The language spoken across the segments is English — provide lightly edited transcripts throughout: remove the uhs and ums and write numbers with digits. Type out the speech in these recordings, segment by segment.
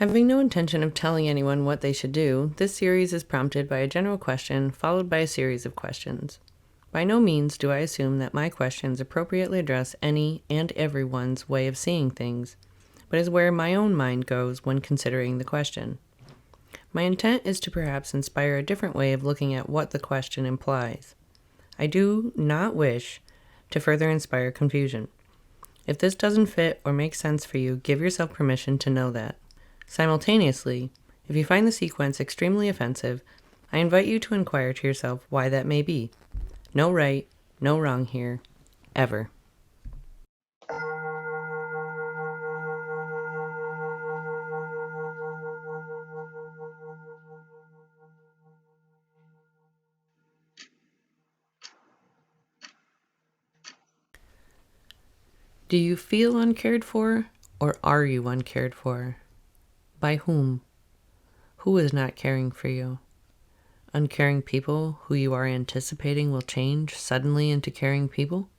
Having no intention of telling anyone what they should do, this series is prompted by a general question followed by a series of questions. By no means do I assume that my questions appropriately address any and everyone's way of seeing things, but is where my own mind goes when considering the question. My intent is to perhaps inspire a different way of looking at what the question implies. I do not wish to further inspire confusion. If this doesn't fit or make sense for you, give yourself permission to know that. Simultaneously, if you find the sequence extremely offensive, I invite you to inquire to yourself why that may be. No right, no wrong here, ever. Do you feel uncared for, or are you uncared for? By whom? Who is not caring for you? Uncaring people who you are anticipating will change suddenly into caring people?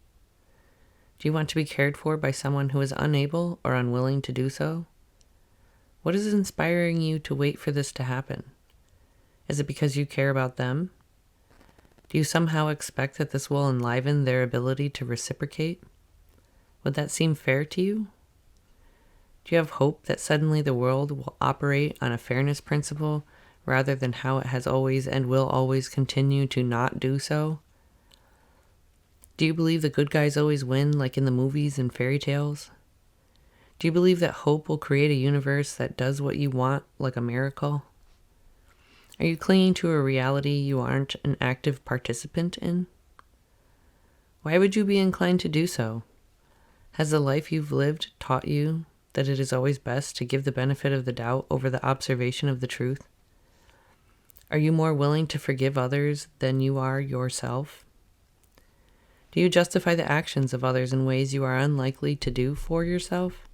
Do you want to be cared for by someone who is unable or unwilling to do so? What is inspiring you to wait for this to happen? Is it because you care about them? Do you somehow expect that this will enliven their ability to reciprocate? Would that seem fair to you? Do you have hope that suddenly the world will operate on a fairness principle rather than how it has always and will always continue to not do so? Do you believe the good guys always win like in the movies and fairy tales? Do you believe that hope will create a universe that does what you want like a miracle? Are you clinging to a reality you aren't an active participant in? Why would you be inclined to do so? Has the life you've lived taught you that it is always best to give the benefit of the doubt over the observation of the truth? Are you more willing to forgive others than you are yourself? Do you justify the actions of others in ways you are unlikely to do for yourself?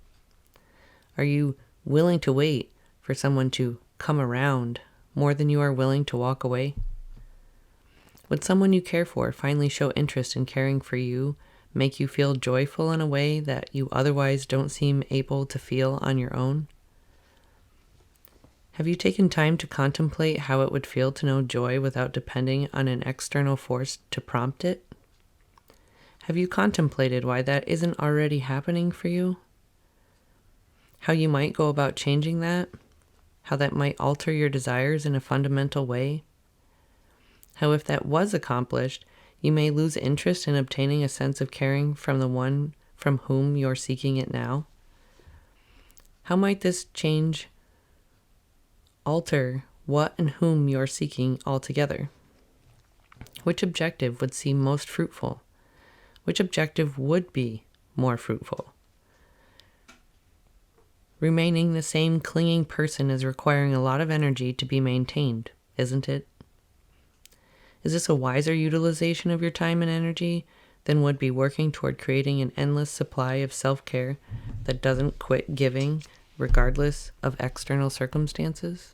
Are you willing to wait for someone to come around more than you are willing to walk away? Would someone you care for finally show interest in caring for you, make you feel joyful in a way that you otherwise don't seem able to feel on your own? Have you taken time to contemplate how it would feel to know joy without depending on an external force to prompt it? Have you contemplated why that isn't already happening for you? How you might go about changing that? How that might alter your desires in a fundamental way? How if that was accomplished, you may lose interest in obtaining a sense of caring from the one from whom you're seeking it now? How might this change alter what and whom you're seeking altogether? Which objective would seem most fruitful? Which objective would be more fruitful? Remaining the same clinging person is requiring a lot of energy to be maintained, isn't it? Is this a wiser utilization of your time and energy than would be working toward creating an endless supply of self-care that doesn't quit giving regardless of external circumstances?